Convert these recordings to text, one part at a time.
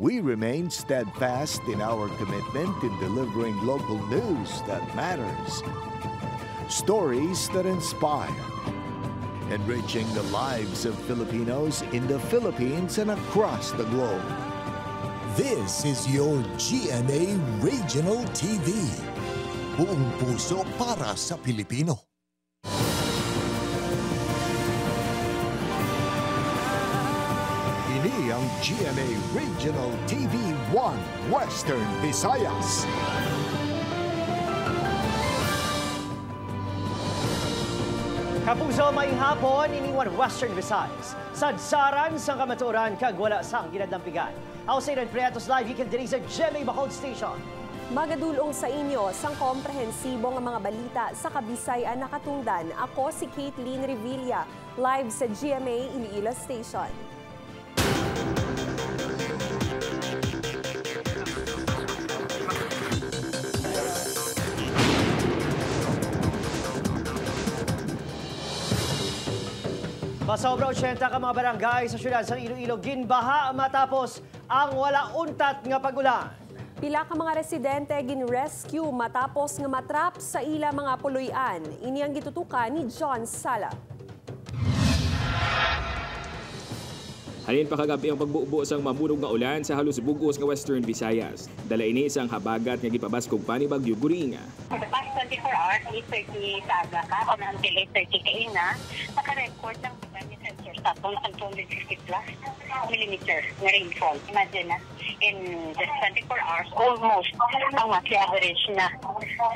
We remain steadfast in our commitment in delivering local news that matters. Stories that inspire. Enriching the lives of Filipinos in the Philippines and across the globe. This is your GMA Regional TV. Buong puso para sa Pilipino. Ini ang GMA Regional TV 1 Western Visayas. Kapuso, may hapon, iniwan Western Visayas. Sadsaran sa kamaturan kag wala sang ginadampigan. Ako sa Iran Prietos Live, ikan diri sa GMA Bacol Station. Magadulong sa inyo sang komprehensibong mga balita sa Kabisayan nakatungdan. Ako si Caitlin Revilla, live sa GMA Iloilo Station. Masobra 80 ka mga barangay sa syudad sa Iloilo ginbaha matapos ang wala untat nga pagulan. Pila ka mga residente gin-rescue matapos nga matrap sa ila mga puloy-an. Ini ang gitutukan ni John Sala. Halin pa kagabi ang pagbubo sang mamunog nga ulan sa halos bugos nga Western Visayas. Dala ini isang habagat nga gipabaskog pa ni Bagyo Guring. For the past 24 hours, 8:30 sa aga ka, until 8:30 kayo na, naka-record ng sensor sa 250 plus millimeter na rainfall. Imagine na, in just 24 hours, almost ang monthly average na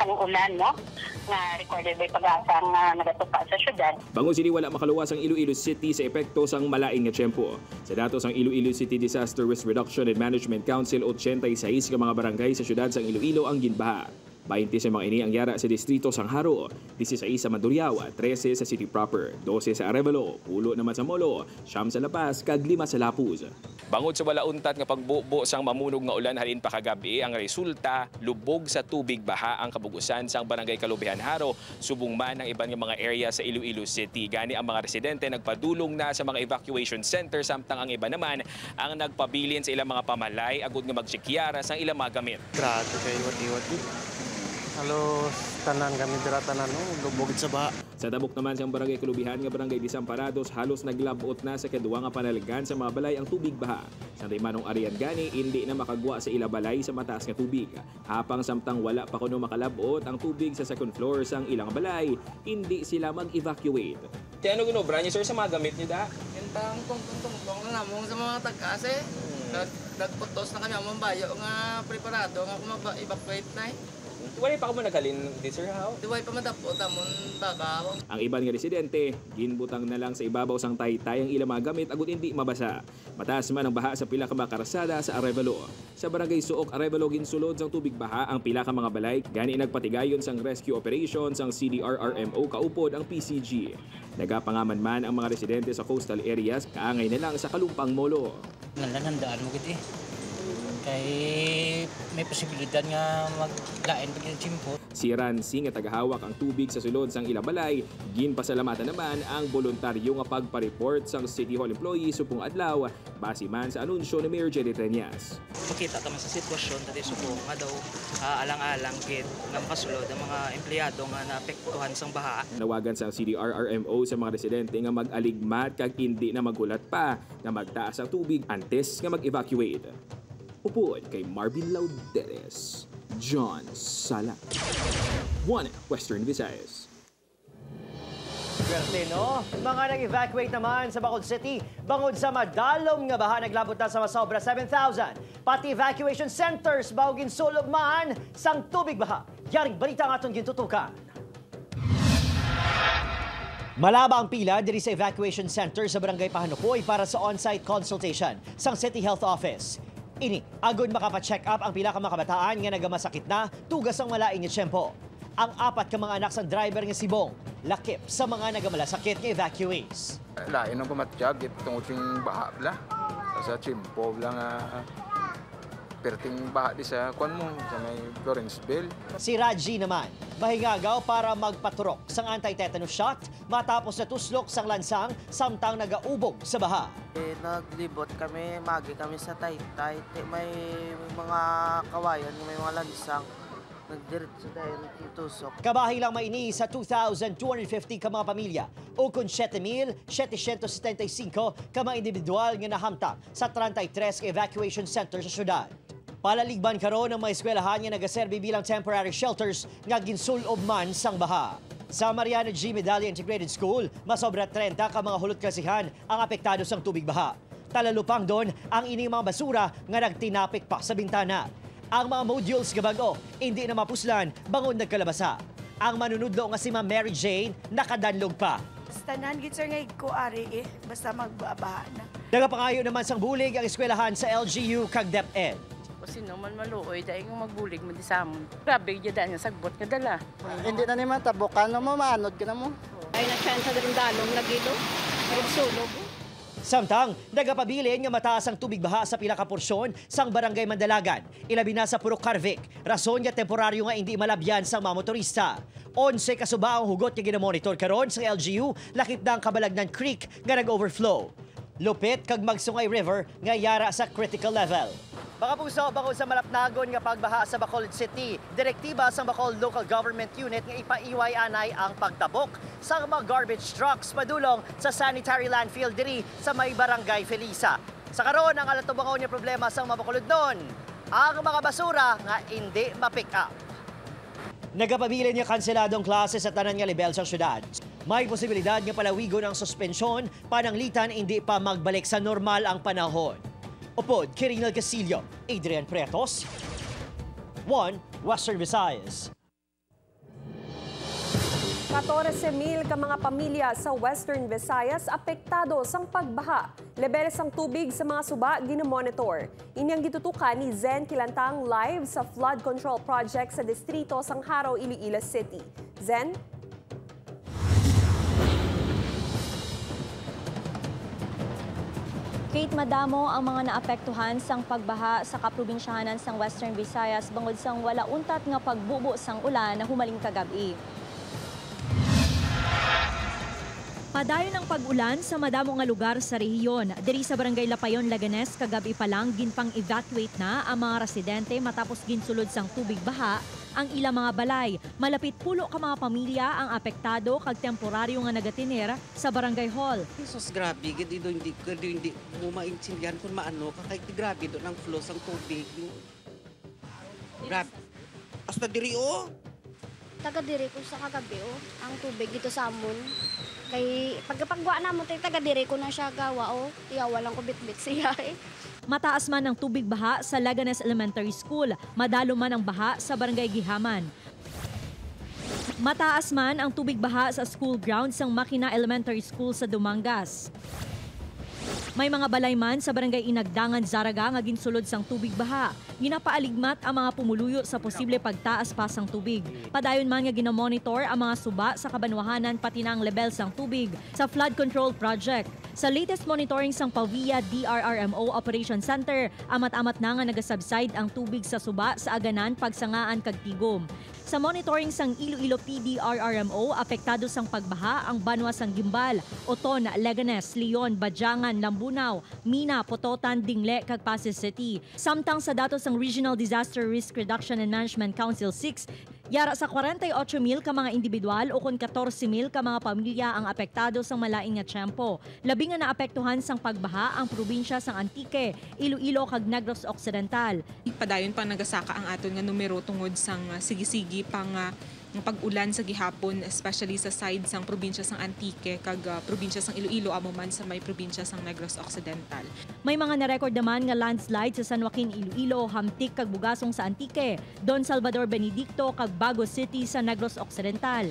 ang ulan, no? Na recorded by Pag-asa nga nagatupa sa syudad. Bangon sini wala makaluwas ang Iloilo City sa epekto sang malaing nga tiyempo. Sa datos ang Iloilo City Disaster Risk Reduction and Management Council, 86 ka mga barangay sa syudad sang Iloilo ang ginbaha. 20 sa mga ini ang yara sa distrito sang Haro, 16 sa Mandurriao, 13 sa City Proper, 12 sa Arevalo, 10 naman sa Molo, 9 sa La Paz, kag 5 sa Lapuz. Bangod sa wala untat nga pagbubo sang mamunog nga ulan halin pa kagabi, ang resulta lubog sa tubig baha ang kabugusan sang Barangay Kalubihan Haro, subong man ang iban nga mga area sa Iloilo City. Gani ang mga residente nagpadulong na sa mga evacuation center, samtang ang iba naman ang nagpabilin sa ilang mga pamalay agud nga magsikyara sang ilang mga gamit. Grabe kay iwat-iwat. Halos tanan kami dira tanan lubog sa baha. Sa tabok naman siyang Barangay Kalubihan nga Barangay Desamparados, halos naglabot na sa kadua nga panalgan sa mga balay ang tubig baha. Sa manong arian gani, hindi na makagwa sa ila balay sa mataas nga tubig. Hapang samtang wala pa kuno makalabot ang tubig sa second floor sang ilang balay, hindi sila mag-evacuate. Kaya ano ginobra niyo sir sa mga gamit niyo da? Kentang tungtong na namong sa mga tag-ase. Nagputos na kami ang bayo nga preparado nga mag-evacuate na Wala pa ko mo naghalin di sir how? Diway pa madapot amon bagaw. Ang iban nga residente, ginbutang na lang sa ibabaw sang taytay ang ilang mga gamit agud hindi mabasa. Mataas man ang baha sa pila ka mga karasada sa Arevalo. Sa Barangay Suok, Arevalo ginsulod sang tubig baha ang pila ka mga balay, gani nagpatigayon sang rescue operations ang CDRRMO kaupod ang PCG. Nagapangaman man ang mga residente sa coastal areas, kaangay na lang sa Kalumpang Molo. Nanandaan mo gid kay may posibilidad nga maglain pag yung chimpo. Si Ransi nga tagahawak ang tubig sa sulod sang ilabalay, ginpasalamatan naman ang voluntaryo nga pagpa-report sang City Hall employee supong adlaw, base man sa anunsyo ni Mayor Jerry Treñas. Pakita taman sa sitwasyon dati supong nga daw alang-alang kit nga makasulod ang mga empleyado nga naapektuhan sang baha. Nawagan sang CDRRMO sa mga residente nga mag-aligmat kag hindi na magulat pa nga magtaas ang tubig antes nga mag-evacuate. Upuan kay Marvin Lauderes, John Sala, 1 Western Visayas. Swerte, no? Mga nag-evacuate naman sa Bacol City, bangod sa madalom nga baha naglabot na sa masobra 7,000. Pati evacuation centers bawgin sulog man sang tubig baha. Yaring balita nga itong gintutukan. Malaba ang pila diri sa evacuation center sa Barangay Pahanukoy para sa on-site consultation sang City Health Office. Ini, agud makapacheck up ang pila ka mga kabataan nga nagamasakit na tugas ang malaing nga tiyempo. Ang 4 ka mga anak sang driver nga si Bong, lakip sa mga nagamalasakit nga evacuees. Lain ang kumatiyag, itong uting baha bla. Sa tiyempo bla nga perting baha di sa kuan mo sa may Lawrenceville. Si Raji naman, mahingagaw para magpaturok sang anti-tetanus shot matapos natuslok sang lansang samtang nagaubog sa baha. Naglibot kami, magi kami sa Taytay. May mga kawayan, may mga lansang. Nagdiretso dahil tusok. Kabahi lang maini sa 2,250 ka mga pamilya o kung 7,775 ka mga individual nga nahamtang sa 33 ka evacuation center sa syudad. Palaligban karon ng mga eskwelahan nga nagaserbi bilang temporary shelters nga ginsulob man sang baha. Sa Mariano G. Medalla Integrated School, masobra 30 ka mga hulot klasihan ang apektado sang tubig baha. Talalupang doon ang ining mga basura nga nagtinapik pa sa bintana. Ang mga modules nga bago, hindi na mapuslan, bangon nagkalabasa. Ang manunudlo nga si Ma'am Mary Jane, nakadanlog pa. Tanan gid sir nga ko ari basta magbabaha na. Nagapangayo naman sang bulig ang eskwelahan sa LGU kag DepEd. Kasi naman maluoy, dahil nga magbulig mo di sa amon. Grabe, yada niya, sagbot ka dala. Hindi na naman tabukan mo, maanod ka na mo. Ay, na-chance na rin dalong nagilo. Sulog. Samtang, nagapabilin nga mataas ang tubig baha sa pila ka porsyon sang Barangay Mandalagan. Ilabi na sa Purok Carvic. Rason nga temporaryo nga hindi malabyan sang mga motorista. 11 kasuba ang hugot nga ginamonitor karon sa LGU, lakip na ang Kabalagnan Creek nga nag-overflow. Lupit kag Magsungay River nga yara sa critical level. Mga puso, bako sa malapnagon nga pagbaha sa Bacolod City, direktiba sa Bacolod Local Government Unit nga ipaiway anay ang pagtabok sa mga garbage trucks padulong sa sanitary landfill diri sa may Barangay Felisa. Sa karon ang alatubangaw niya problema sa mga Bacolod noon, ang mga basura nga hindi ma-pick up. Nagapabilin niya kanseladong klase sa tanan nga level sa syudad. May posibilidad nga palawigon ang suspensyon pananglitan hindi pa magbalik sa normal ang panahon. Upod, Kirinal Casillo, Adrian Pretos, 1 Western Visayas. 14,000 ka mga pamilya sa Western Visayas apektado sang pagbaha. Lebeles ang tubig sa mga suba ginomonitor. Inyang gitutukan ni Zen Kilantang live sa flood control project sa distrito sang Haro, Iloilo City. Zen? Kate, madamo ang mga naapektuhan sang pagbaha sa kaprobinsyahanan sang Western Visayas bangod sang wala untat nga pagbubo sang ulan na humaling kagabi. Padayon ang pag-ulan sa madamo nga lugar sa rehiyon. Diri sa Barangay Lapayon, Laganes, kagabi pa lang ginpang-evacuate na ang mga residente matapos ginsulod sang tubig baha ang ilang mga balay. Malapit pulo ka mga pamilya ang apektado kag temporaryo nga nagatiner sa Barangay Hall. Jesus, grabe, hindi mo maintindihan kung maano, kakay grabe doon ang flow sang tubig. Grabe. Hasta diri o? Taga diri ko sa kagabi ang tubig dito sa amon. Kay pagkapagwa na mo taga diri ko na siya gawa iyawa lang ko bitbit siya Mataas man ang tubig baha sa Laganes Elementary School, madalo man ang baha sa Barangay Gihaman. Mataas man ang tubig baha sa school grounds ng Makina Elementary School sa Dumangas. May mga balay man sa Barangay Inagdangan, Zaraga nga ginsulod sang tubig baha. Ginapaaligmat ang mga pumuluyo sa posible pagtaas pa sang tubig. Padayon man nga ginamonitor ang mga suba sa kabanwahanan pati na ang level sang tubig sa flood control project. Sa latest monitoring sang Pavia DRRMO Operation Center, amat-amat na nga nagasubside ang tubig sa suba sa Aganan, Pagsangaan kag Tigom. Sa monitoring sang Iloilo PDRRMO, apektado sang pagbaha ang Banwa sang Gimbal, Oton, Leganes, Leon, Badyangan, Lambunaw, Mina, Pototan, Dingle kag Pasig City. Samtang sa datos sang Regional Disaster Risk Reduction and Management Council 6, yara sa 48,000 ka mga individual o kun 14,000 ka mga pamilya ang apektado sang malaing nga tiyempo. Labi nga naapektuhan sang pagbaha ang probinsya sang Antique, Iloilo kag Negros Occidental. Padayon pang nagasaka ang aton nga numero tungod sang sigisigi pang pag-ulan sa gihapon, especially sa side sang probinsya sang Antique kag probinsya sang Iloilo amo man sa may probinsya sang Negros Occidental. May mga na-record naman nga landslide sa San Joaquin, Iloilo, Hamtik kag Bugasong sa Antique, Don Salvador Benedicto kag Bago City sa Negros Occidental.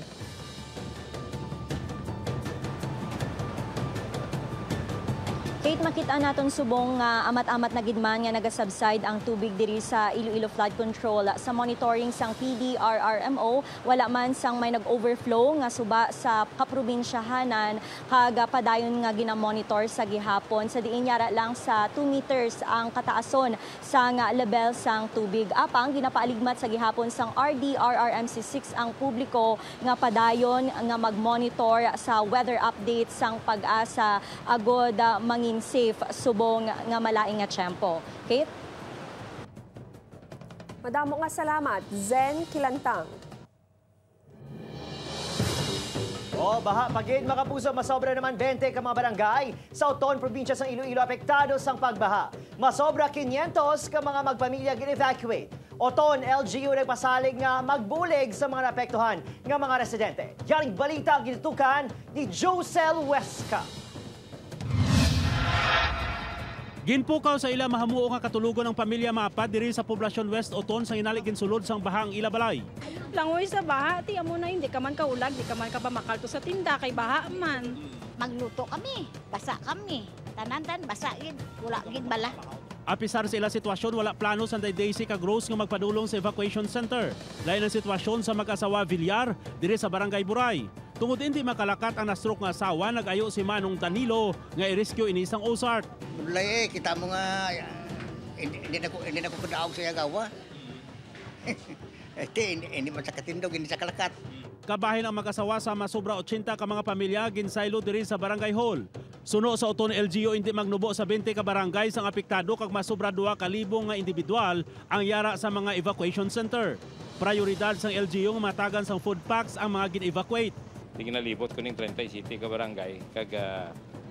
Kate, makita naton subong nga amat-amat na gidman nga nagasubside ang tubig diri sa Iloilo Flood Control. Sa monitoring sang PDRRMO, wala man sang may nag-overflow nga suba sa kaprobinsyahanan kag padayon nga ginamonitor sa gihapon. Sa diin yara lang sa 2 meters ang kataason sang level sang tubig. Apang ginapaaligmat sa gihapon sang RDRRMC6 ang publiko nga padayon nga mag-monitor sa weather update sang Pag-asa agod mangin safe subong nga malaing nga tiyempo. Kate? Madamo nga salamat, Zen Kilantang. Baha pagid mga kapuso, masobra naman 20 ka mga barangay sa Oton, probinsya ng Iloilo apektado sang pagbaha. Masobra 500 ka mga magpamilya gin-evacuate. Oton, LGU nagpasalig nga magbulig sa mga naapektuhan nga mga residente. Yaring balita ginutukan ni Josel Huesca. Ginpukaw sa ila mahamuo nga katulugon ng pamilya maapat diri sa poblasyon West Oton sa inalig ginsulod sang bahang ila balay. Langoy sa baha, ti amo na hindi ka man kaulag, di ka man ka makalto sa tinda kay baha man. Magluto kami, basa kami. Tanan-tan basa gid, wala gid bala. Apisar sa ila sitwasyon, wala plano sa Daisy ka Gross nga magpadulong sa evacuation center. Lain ang sitwasyon sa mag-asawa Villar diri sa Barangay Buray. Tungod hindi makalakat ang na-stroke nga asawa, nag-ayo si Manong Danilo nga i-rescue inisang Ozark. Mulay kita mo nga hindi na ko kudaog sa yagawa. Hindi man sa katindog, hindi sa kalakat. Kabahin ang mag-asawa sa masobra 80 ka mga pamilya ginsaylo diri sa Barangay Hall. Suno sa Oton LGU hindi magnubo sa 20 ka barangay sang apektado kag masobra 2,000 nga individual ang yara sa mga evacuation center. Prioridad sang LGU nga matagan sang food packs ang mga gin-evacuate. Ginalibot ko ning 30 city ka barangay kag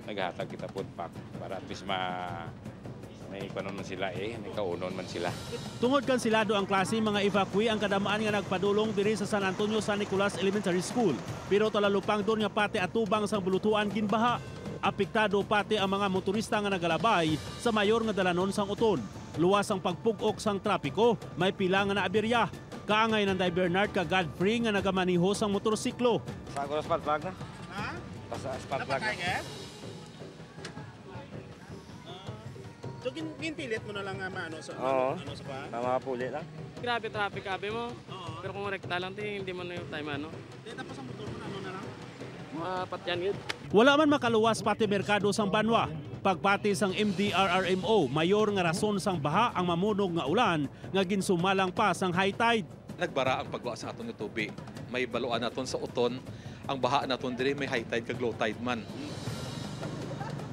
naghatag kita food pack para at least may panon man sila may kaunon man sila. Tungod kansilado ang klase mga evacuee ang kadamaan nga nagpadulong diri sa San Antonio San Nicolas Elementary School. Pero talalupang doon nga pati atubang sang bulutuan ginbaha. Apektado pati ang mga motorista nga nagalabay sa mayor nga dalanon sang Oton. Luwas ang pagpugok sang trapiko, may pila nga naabirya. Kaangay ng Day Bernard ka Godfrey nga nagamaniho sang motorsiklo. Sa ko spark plug na? Ha? Sa spark plug na. So ginpilit mo na lang maano sa ano sa pa? Tama puli lang. Grabe traffic abi mo. Pero kung rekta lang hindi mo na yung time ano. Tapos ang motor mo ano na lang? Patyan yun. Wala man makaluwas pati merkado sang Banwa. Pagpati sang MDRRMO, mayor nga rason sang baha ang mamunog nga ulan nga ginsumalang pa sang high tide. Nagbara ang pagwa sa aton nga tubig. May baluan naton sa Oton. Ang baha naton diri may high tide kag low tide man.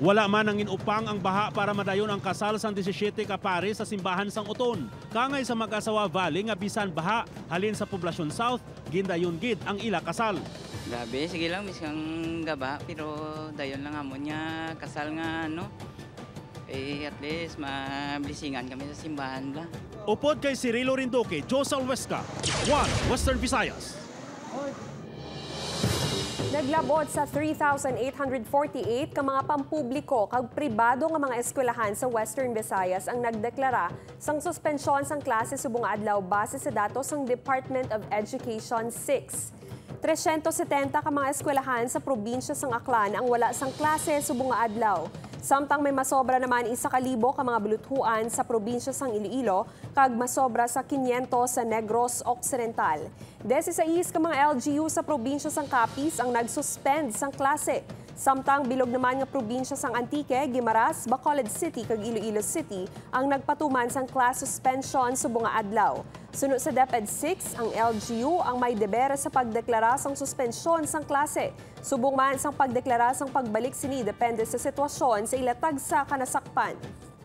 Wala man ang inupang ang baha para madayon ang kasal sang 17 ka pare sa simbahan sang Oton. Kangay sa mag-asawa Valley nga bisan baha halin sa poblasyon South, gindayon gid ang ila kasal. Grabe, sige lang miskang gaba pero dayon lang amon nya kasal nga at least mablisingan kami sa simbahan ba. Upod kay Cirilo Rindoque, Josel Huesca, 1 Western Visayas. Naglabot sa 3,848 ka mga pampubliko kag pribado nga mga eskwelahan sa Western Visayas ang nagdeklara sang suspensyon sang klase subong adlaw base sa datos sang Department of Education 6. 370 ka mga eskwelahan sa probinsya sang Aklan ang wala sang klase subong adlaw. Samtang may masobra naman 1,000 ka mga buluthuan sa probinsya sang Iloilo kag masobra sa 500 sa Negros Occidental. 16 ka mga LGU sa probinsya sang Capiz ang nagsuspend sang klase. Samtang bilog naman nga probinsya sang Antique, Guimaras, Bacolod City kag Iloilo City ang nagpatuman sang class suspension subong adlaw. Sunod sa DepEd 6, ang LGU ang may debere sa pagdeklara sang suspensyon sang klase. Subong man sang pagdeklara sang pagbalik sini depende sa sitwasyon sa ilatag sa kanasakpan.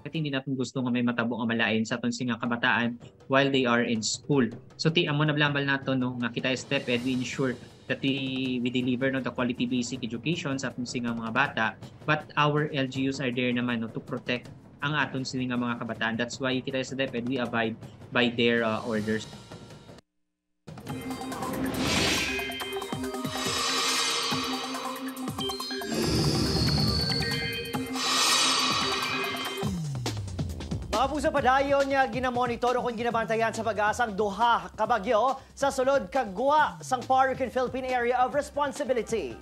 At hindi natin gusto nga may matabo nga malain sa aton nga kabataan while they are in school. So ti amo na blambal nato nga kita DepEd we ensure that we deliver the quality basic education sa aton nga mga bata, but our LGUs are there naman to protect ang aton nga mga kabataan. That's why kita sa DepEd we abide by their orders. Mga puso padayon nga ginamonitor kung ginabantayan sa pag-asang duha kabagyo sa sulod kagwa sang Park and Philippine Area of Responsibility.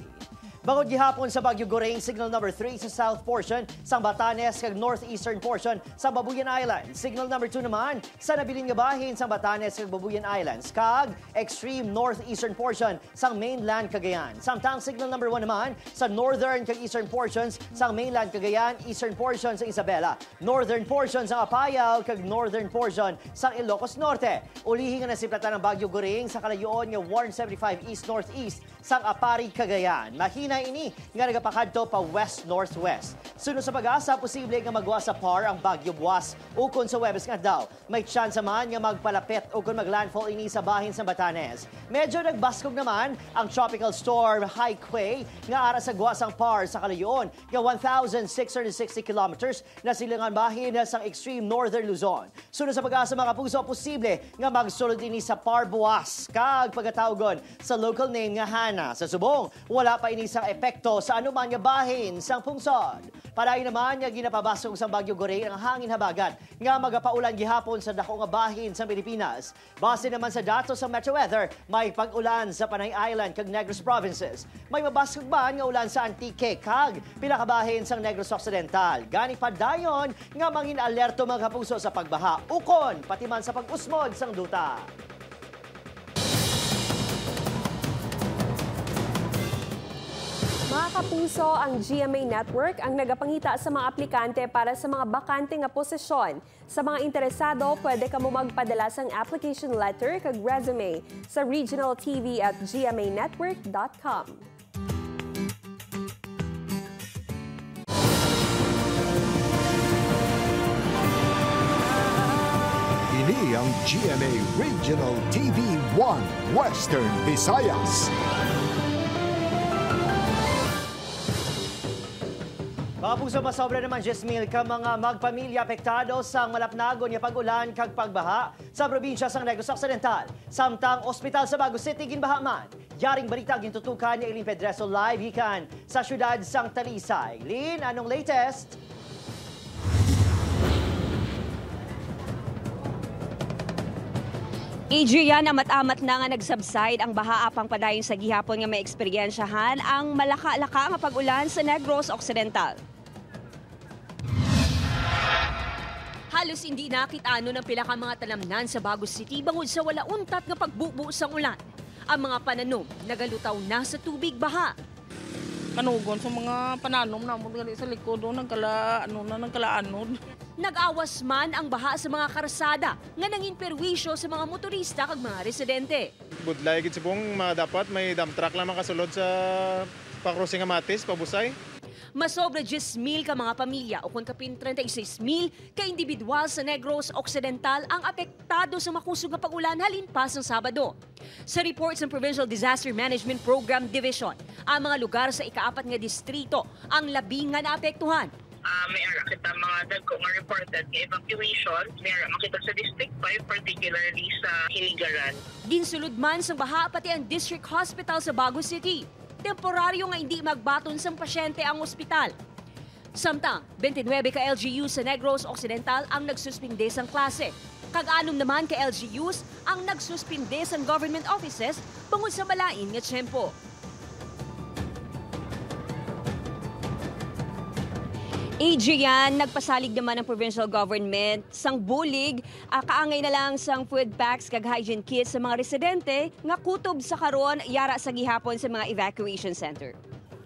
Bangod gihapon sa Bagyo Goraing, signal number 3 sa south portion, sa Batanes kag northeastern portion sa Babuyan Island. Signal number 2 naman sa nabilin nga bahin sa Batanes kag Babuyan Islands kag extreme northeastern portion sa mainland Cagayan. Samtang signal number 1 naman sa northern kag eastern portions sa mainland Cagayan, eastern portion sa Isabela, northern portion sa Apayao kag northern portion sa Ilocos Norte. Ulihin nga nasiplatan ng Bagyo Goraing sa kalayoon nga 175 east-northeast sa Apari, Cagayan. Mahina ini nga nagapakadto pa west-northwest. Sunod sa pag-asa, posible nga magwa sa par ang Bagyo Buwas. Ukon sa Huwebes nga daw, may chance man nga magpalapit o kung maglandfall ini sa bahin sa Batanes. Medyo nagbaskog naman ang tropical storm Haikui nga ara sa guwas ang par sa kalayoon nga 1,660 kilometers na silangan bahin sa extreme northern Luzon. Sunod sa pag-asa mga puso, posible nga magsulod ini sa par Buwas kag pagkatawgon sa local name nga Hana. Sa subong, wala pa ini sa epekto sa anuman nga bahin sang pungsod. Paray naman nga ginapabasog sa Bagyo Goraing ang hangin habagat nga magapaulan gihapon sa dako nga bahin sa Pilipinas. Base naman sa datos sa Metro Weather, may pag-ulan sa Panay Island kag Negros Provinces. May mabasog ba nga ulan sa Antique kag pila ka bahin sa Negros Occidental. Gani pa dayon nga mangin alerto mga kapuso sa pagbaha ukon pati man sa pag-usmod sang duta. Mga kapuso, ang GMA Network ang nagapangita sa mga aplikante para sa mga bakante nga posisyon. Sa mga interesado, pwede ka mo magpadala sang application letter kag resume sa regionaltv@gmanetwork.com. Ini ang GMA Regional TV 1 Western Visayas. Mga puso, masobra naman 10,000 ka mga magpamilya apektado sa malapnagon nga pag-ulan kag pagbaha sa probinsya sang Negros Occidental. Samtang ospital sa Bago City ginbaha man. Yaring balita gintutukan ni Eileen Pedreso live hikan sa syudad sang Talisay. Lin, anong latest? Adrian, amat-amat na nga nagsubside ang baha apang padayon sa gihapon nga may eksperyensyahan ang malaka-laka nga pag-ulan sa Negros Occidental. Halos hindi nakit-ano ng pila ka mga talamnan sa Bago City bangod sa wala untat nga pagbubuo sang ulan. Ang mga pananom nagalutaw na sa tubig baha. Kanugon sa mga pananom na mo sa likod nagkalaanod. Nag-awas man ang baha sa mga karsada nga nangin perwisyo sa mga motorista kag mga residente. Budlay gid sibong dapat may dump truck lang makasulod sa pa-crossing nga Matis, pabusay. Masobra 10,000 ka mga pamilya o kung kapin 36,000 ka individual sa Negros Occidental ang apektado sa makusog nga pag-ulan halin pa sa Sabado. Sa report ng Provincial Disaster Management Program Division, ang mga lugar sa ikaapat nga distrito ang labing nga naapektuhan. May ara kita mga dagko nga reported nga evacuation. May ara makita sa District 5, particularly sa Hiligaran. Ginsulod man sa baha pati ang District Hospital sa Bago City. Temporaryo nga hindi magbaton sang pasyente ang ospital. Samtang, 29 ka LGU sa Negros Occidental ang nagsuspinde sang klase. Kag-anom naman ka LGUs ang nagsuspinde sang government offices bangod sa malain nga tiyempo. Adrian, nagpasalig naman ang provincial government sang bulig, kaangay na lang sang food packs kag hygiene kits sa mga residente nga kutob sa karon yara sa gihapon sa mga evacuation center.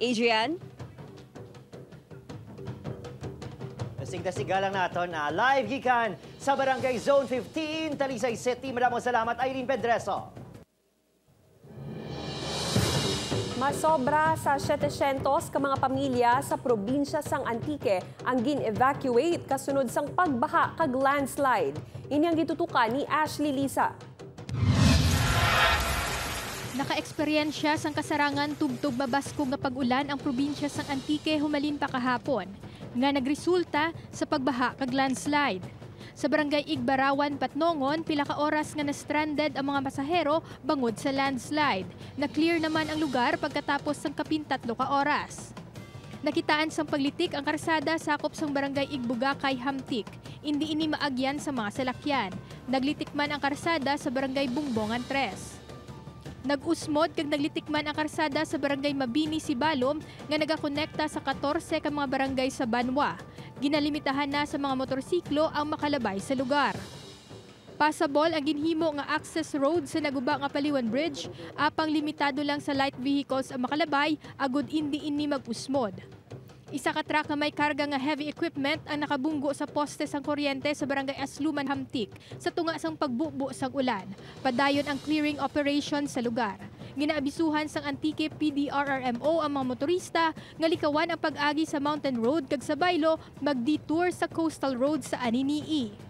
Adrian? Dasig-dasiga lang naton na live gikan sa Barangay Zone 15, Talisay City. Maraming salamat, Eileen Pedreso. Masobra sa 700 ka mga pamilya sa probinsya sang Antique ang gin-evacuate kasunod sang pagbaha kag landslide. Inyang gitutukan ni Ashley Lisa. Naka-eksperyensya sang kasarangan tubtog babaskog nga pag-ulan ang probinsya sang Antique humalin pa kahapon nga nagresulta sa pagbaha kag landslide. Sa barangay Igbarawan, Patnongon, pila ka oras nga na-stranded ang mga pasahero bangod sa landslide. Na-clear naman ang lugar pagkatapos ng kapin 3 ka oras. Nakitaan sang paglitik ang karsada sakop sang barangay Igbugakay, Hamtik. Hindi ini maagyan sa mga salakyan. Naglitik man ang karsada sa barangay Bungbongan 3. Nag-usmod kag naglitikman ang karsada sa barangay Mabini, Sibalom nga nagakonekta sa 14 ka mga barangay sa Banwa. Ginalimitahan na sa mga motorsiklo ang makalabay sa lugar. Passable ang ginhimo nga access road sa naguba nga Paliwan Bridge, apang limitado lang sa light vehicles ang makalabay, agud hindi ini mag-usmod. Isa ka truck nga may karga nga heavy equipment ang nakabunggo sa poste sang kuryente sa barangay Asluman, Hamtik sa tunga sang pagbubo sang ulan. Padayon ang clearing operation sa lugar. Ginaabisuhan sang Antique PDRRMO ang mga motorista nga likawan ang pag-agi sa Mountain Road kag sa baylo mag-detour sa Coastal Road sa Aninii.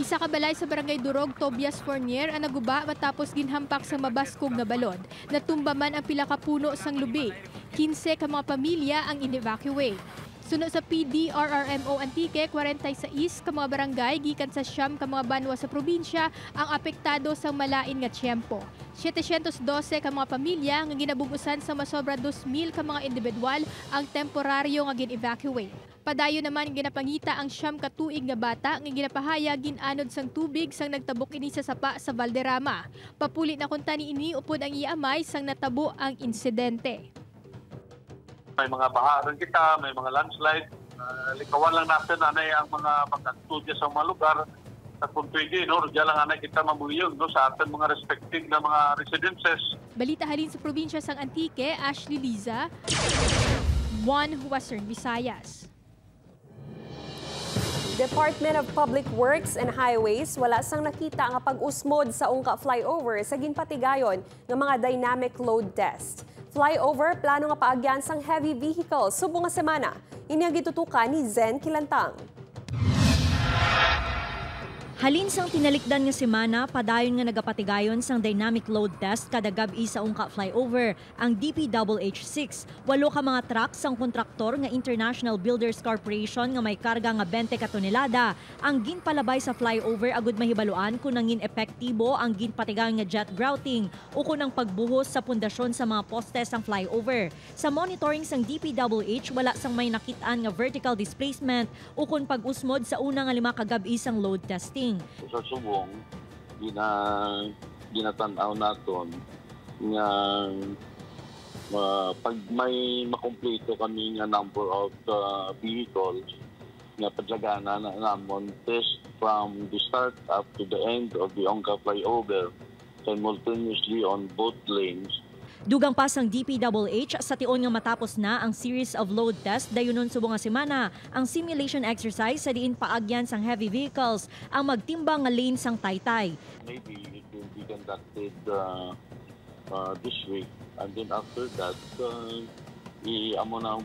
Isa ka balay sa barangay Durog, Tobias Fournier ang naguba matapos ginhampak sa mabaskog nga balod. Natumba man ang pila ka puno sang lubi. 15 ka mga pamilya ang in-evacuate. Sunod sa PDRRMO Antique, 46 ka mga barangay gikan sa siyam ka mga banwa sa probinsya ang apektado sa malain nga tiyempo. 712 ka mga pamilya nga ginabugusan sa masobra 2,000 ka mga individual ang temporaryo nga gin-evacuate. Padayon naman ginapangita ang siyam ka tuig nga bata nga ginapahaya ginanod sang tubig sang nagtabok ini sa sapa sa Valderrama. Papuli na kunta ni ini upod ang iamay sang natabo ang insidente. May mga baha rin kita, may mga landslide. Likawan lang natin anay ang mga pagkastudya sa mga lugar. Sa kung pwede, no, diyan lang anay kita mamuyog sa ating mga respective na mga residences. Balita halin sa probinsya sang Antique, Ashley Liza, One Western Visayas. Department of Public Works and Highways wala sang nakita nga pag-usmod sa Ungka flyover sa ginpatigayon ng mga dynamic load test. Flyover plano nga paagyan sang heavy vehicles subong nga semana. Ini ang gitutukan ni Zen Kilantang. Halin sang tinalikdan nga semana, padayon nga nagapatigayon sang dynamic load test kada gabi sa Ungka flyover ang DPWH-6. 8 ka mga truck sang kontraktor nga International Builders Corporation nga may karga nga 20 ka tonelada ang ginpalabay sa flyover agud mahibaluan kung nangin epektibo ang ginpatigayon nga jet grouting o kung ang pagbuhos sa pundasyon sa mga poste sang flyover. Sa monitoring sang DPWH, wala sang may nakitaan nga vertical displacement o kung pag-usmod sa una nga 5 ka gabi sang load testing. Sa subong, ginatanaw naton nga pag may makumpleto kami nga number of vehicles nga padlagana na namon test from the start up to the end of the Ungka flyover simultaneously on both lanes. Dugang pasang DPWH sa tion nga matapos na ang series of load test dayonon subong nga semana ang simulation exercise sa diin paagyan sang heavy vehicles ang magtimbang nga lane sang Taytay. Maybe it will be conducted this week and then after that amo na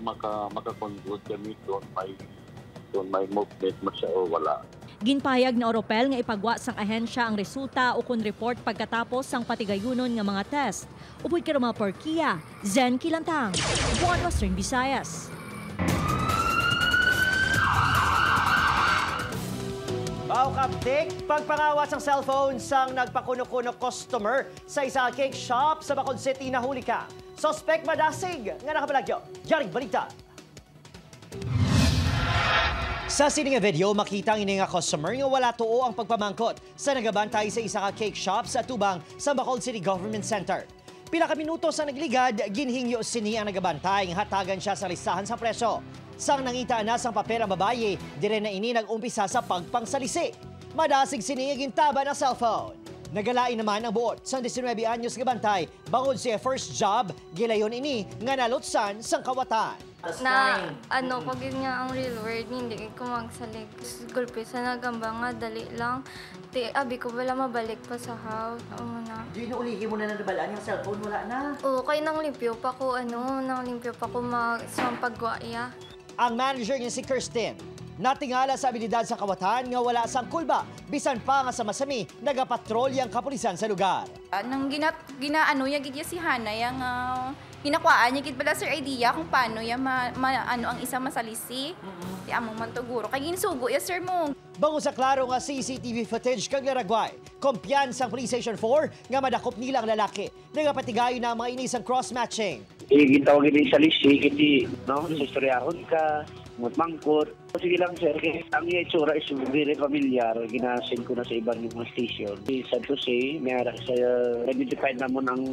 maka-conclude kami kung may movement masya o wala. Ginpahayag na oropel nga ipagwa sang ahensya ang resulta o kun report pagkatapos sang patigayunon nga mga test. Upod ka mga Porkia, Zen Kilantang, One Western Visayas. Kaptik, pagpangawas ng cellphone sang nagpakuno-kuno customer sa isa cake shop sa Bacol City nahuli ka. Suspect madasig nga nakabalagyo. Yaring balita. Sa sining video, makita ang ini nga customer nga wala tuo ang pagpamangkot sa nagabantay sa isa ka cake shop sa tubang sa Bacol City Government Center. Pila ka minuto sa nagligad, ginhingyo sini ang nagabantay nga hatagan siya sa listahan sa presyo. Sang nangita na sang papel ang babaye, dire na ini nag-umpisa sa pagpangsalisi. Madasig sini nga gintaba ng cellphone. Nagalain naman ang buot sang 19 anyos nga bantay, bangod siya first job, gilayon ini nga nalutsan sang kawatan. Na pag yun nga ang real word, hindi ko magsalig. Gulpi sa nagamba nga, dali lang. Abi ko wala mabalik pa sa house. Di na ulihin mo na nabalaan yung cellphone, wala na. Oo, kaya nang limpyo pa ko, sa pagwaya. Ang manager niya si Kirsten, natingala sa abilidad sa kawatan nga wala sang kulba, bisan pa nga sa masami, nagapatrolyang kapulisan sa lugar. Nang ginaano niya gid si Hana yang ginakwaan niya gid pala sir idea kung paano ya ang isa masalisi. Di amo man tuguro kay ginsugo ya sir mo. Bango sa klaro nga CCTV footage kag laragway, kumpiyansang Police Station 4 nga madakop nila ang lalaki. Nagapatigayo na ang mga inisang cross-matching. Gitawag din sa lisi kiti no sa istoryahon ka mangkot. Sige lang sir, kasi ang itsura is very familiar. Ginasin ko na sa ibang mga station. Sad to say, mayara sa nag-define naman ang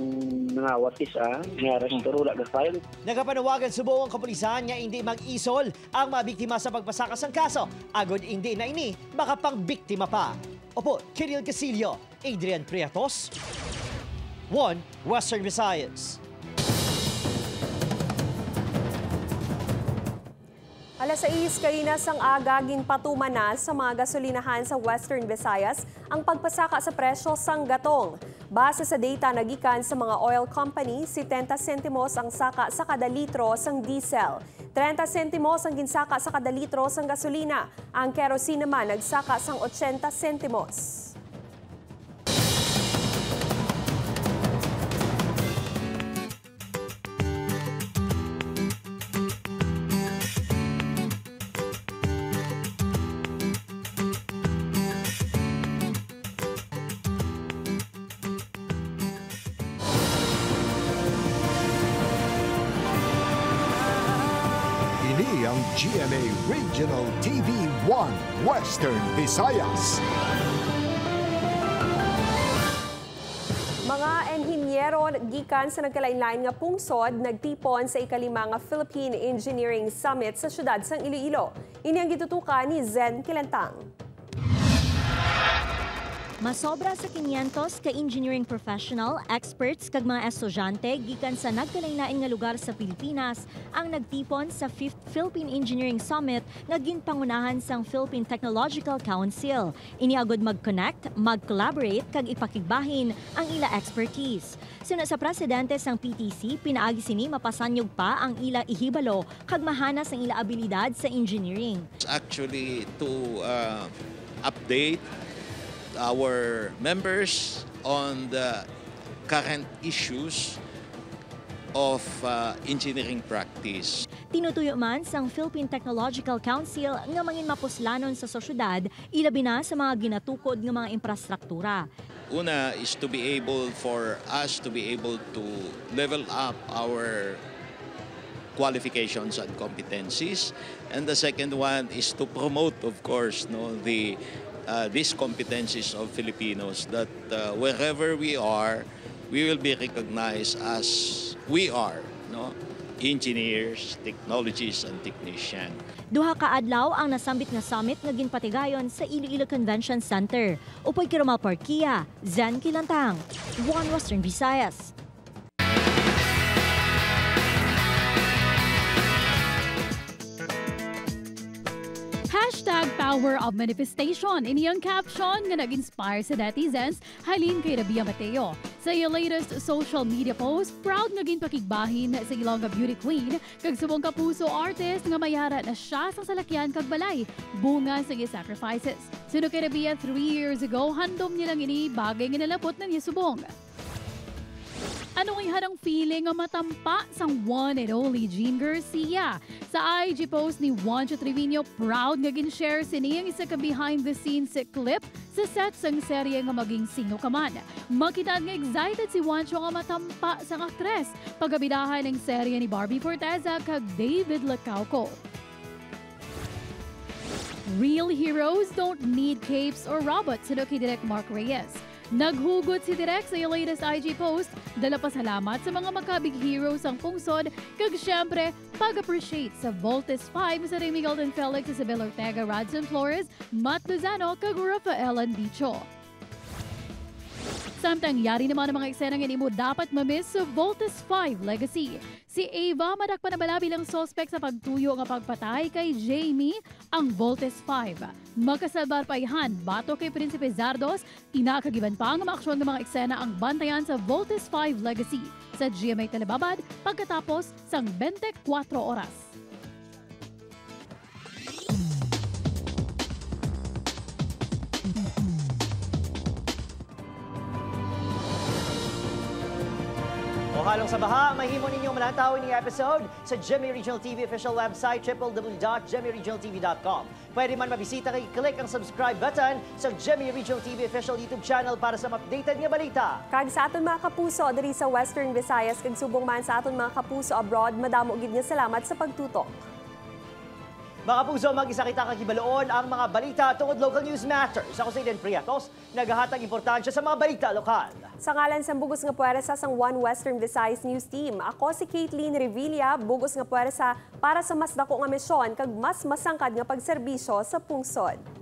nangawat isa, mayara sa turula na file. Nagapanawagan sa buong kapulisan nga hindi mag-isol ang mga biktima sa pagpasakas ng kaso. Agod hindi na ini, baka pang biktima pa. Opo, Kiril Casillo, Adrian Priatos, 1 Western Visayas. Alas 6 kanina sang aga ginpatuman na sa mga gasolinahan sa Western Visayas ang pagpasaka sa presyo sang gatong. Base sa data nagikan sa mga oil company, 70 sentimos ang saka sa kada litro sang diesel. 30 sentimos ang ginsaka sa kada litro sang gasolina. Ang kerosene naman nagsaka sang 80 sentimos. Ini ang GMA Regional TV 1 Western Visayas. Mga enhinyero gikan sa nagkalain-lain nga pungsod nagtipon sa ika-5 nga Philippine Engineering Summit sa syudad sang Iloilo. Ini ang gitutukan ni Zen Kilantang. Masobra sa 500 ka engineering professional, experts kag mga estudyante gikan sa nagkalain-lain nga lugar sa Pilipinas ang nagtipon sa 5th Philippine Engineering Summit nga ginpangunahan sang Philippine Technological Council. Iniagod mag-connect, mag-collaborate kag ipakigbahin ang ila expertise. Suna sa presidente sang PTC, pinaagi sini mapasanyog pa ang ila ihibalo kag mahanas ang ila abilidad sa engineering. Actually to update our members on the current issues of engineering practice. Tinutuyo man sang Philippine Technological Council nga mangin mapuslanon sa sosyedad, ilabi na sa mga ginatukod nga mga infrastruktura. Una is to be able for us to be able to level up our qualifications and competencies, and the second one is to promote, of course, these competencies of Filipinos, that wherever we are, we will be recognized as we are, engineers, technologists, and technicians. Duha ka adlaw ang nasambit nga summit nga ginpatigayon sa Iloilo Convention Center. Upoy Kiromal Parkia, Zen Kilantang, 1 Western Visayas. #Power of Manifestation. Ini ang caption nga nag-inspire sa netizens halin kay Rabia Mateo. Sa iyang latest social media post, proud nga ginpakigbahin sa Ilongga Beauty Queen kag subong kapuso artist nga mayara na siya sa salakyan kag balay, bunga sa iyang sacrifices. Suno kay Rabia 3 years ago, handom nilang ini bagay nga nalapot ng iyang subong. Ano nga hadang feeling nga matampa sang one and only Jean Garcia? Sa IG post ni Juancho Trevino, proud nga gin-share siniyang isa ka behind-the-scenes clip sa set sang serye nga maging sino ka man. Makita nga excited si Juancho nga matampa sang aktres pagabidahan ng serye ni Barbie Forteza kag David Lacauco. Real heroes don't need capes or robots, sino kay Direk Mark Reyes. Naghugot si Direk sa iyang latest IG post, dala pasalamat sa mga makabig heroes ang pungsod, kag syempre, pag-appreciate sa Voltes 5 sa Remy Golden Felix, Isabel Ortega, Radson Flores, Matt Lozano, kag Rafael Andicho. Samtang yari naman ang mga eksenang hindi mo dapat mamiss sa Voltes 5 Legacy. Si Ava madakpan na bala bilang sospek sa pagtuyo nga pagpatay kay Jamie ang Voltes 5. Magkasalbar paihan, bato kay Prinsipe Zardos, inakagiban pa ang maaksyon ng mga eksena ang bantayan sa Voltes 5 Legacy sa GMA Telebabad pagkatapos sang 24 oras. O halong sa baha, mahimo ninyong manatawin ng episode sa GMA Regional TV official website www.gmaregionaltv.com. Pwede man mabisita kay click ang subscribe button sa GMA Regional TV official YouTube channel para sa updated nga balita. Kag sa aton mga kapuso diri sa Western Visayas kag subong man sa aton mga kapuso abroad, madamo gid nga salamat sa pagtutok. Mga puso, mag-isa kita kakibaloon ang mga balita tungod Local News Matters. Ako si Eden Priatos, naghahatag importansya sa mga balita lokal. Sa ngalan sa Bugos nga Puwersa sang One Western Visayas News Team, ako si Caitlin Revilla, Bugos nga Puwersa para sa mas dako nga misyon kag mas masangkad nga pagserbisyo sa pungsod.